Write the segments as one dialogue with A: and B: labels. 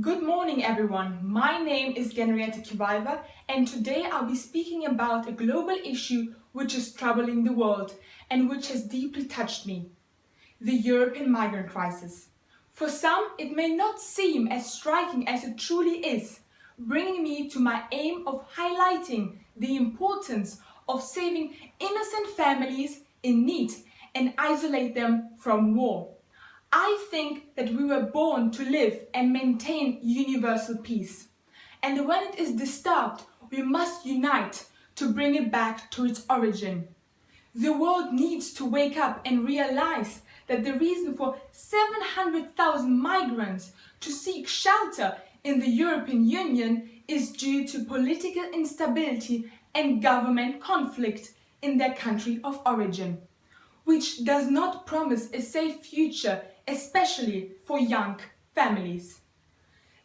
A: Good morning everyone, my name is Henriette Kivalva and today I'll be speaking about a global issue which is troubling the world and which has deeply touched me. The European migrant crisis. For some it may not seem as striking as it truly is, bringing me to my aim of highlighting the importance of saving innocent families in need and isolate them from war. I think that we were born to live and maintain universal peace. And when it is disturbed, we must unite to bring it back to its origin. The world needs to wake up and realize that the reason for 700,000 migrants to seek shelter in the European Union is due to political instability and government conflict in their country of origin, which does not promise a safe future, especially for young families.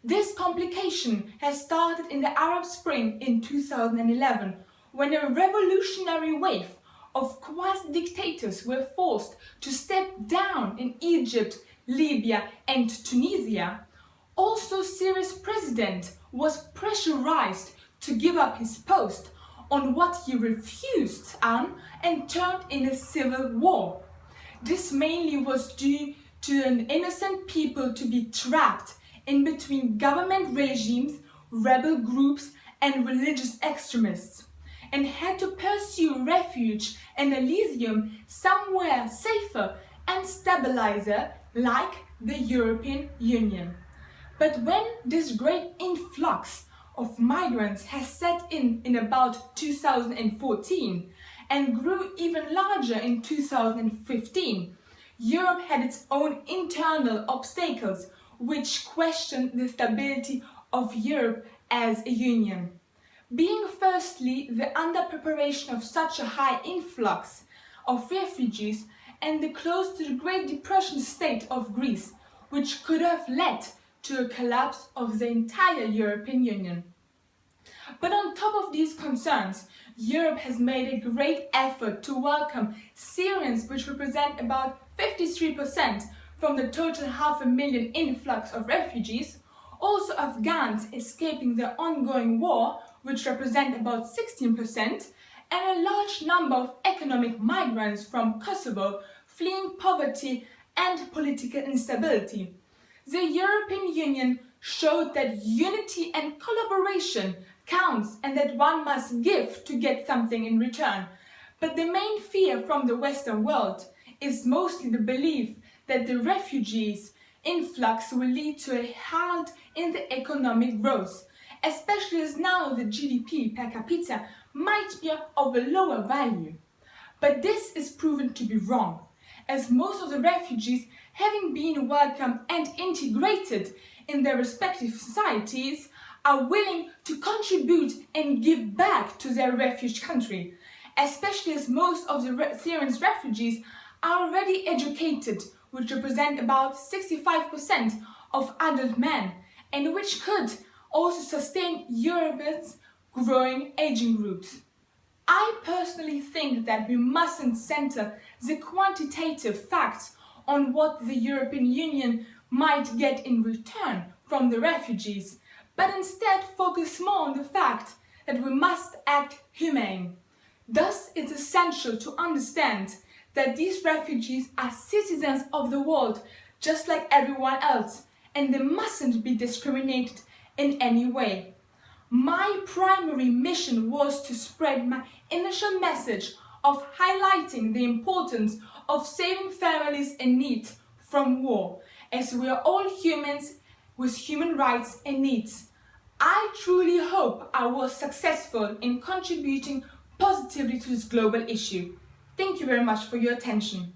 A: This complication has started in the Arab Spring in 2011, when a revolutionary wave of quasi-dictators were forced to step down in Egypt, Libya and Tunisia. Also, Syria's president was pressurized to give up his post on what he refused and turned in a civil war. This mainly was due to an innocent people to be trapped in between government regimes, rebel groups and religious extremists, and had to pursue refuge and Elysium somewhere safer and stabilizer like the European Union. But when this great influx of migrants has set in about 2014 and grew even larger in 2015, Europe had its own internal obstacles which questioned the stability of Europe as a union. Being firstly the under-preparation of such a high influx of refugees and the close to the Great Depression state of Greece, which could have led to a collapse of the entire European Union. But on top of these concerns, Europe has made a great effort to welcome Syrians, which represent about 53% from the total 500,000 influx of refugees, also Afghans escaping the ongoing war, which represent about 16%, and a large number of economic migrants from Kosovo fleeing poverty and political instability. The European Union showed that unity and collaboration counts and that one must give to get something in return. But the main fear from the Western world is mostly the belief that the refugees' influx will lead to a halt in the economic growth, especially as now the GDP per capita might be of a lower value. But this is proven to be wrong, as most of the refugees, having been welcomed and integrated in their respective societies, are willing to contribute and give back to their refuge country, especially as most of the Syrian refugees are already educated, which represent about 65% of adult men, and which could also sustain Europe's growing aging groups. I personally think that we mustn't center the quantitative facts on what the European Union might get in return from the refugees, but instead focus more on the fact that we must act humane. Thus, it's essential to understand that these refugees are citizens of the world just like everyone else, and they mustn't be discriminated in any way. My primary mission was to spread my initial message of highlighting the importance of saving families in need from war, as we are all humans with human rights and needs. I truly hope I was successful in contributing positively to this global issue. Thank you very much for your attention.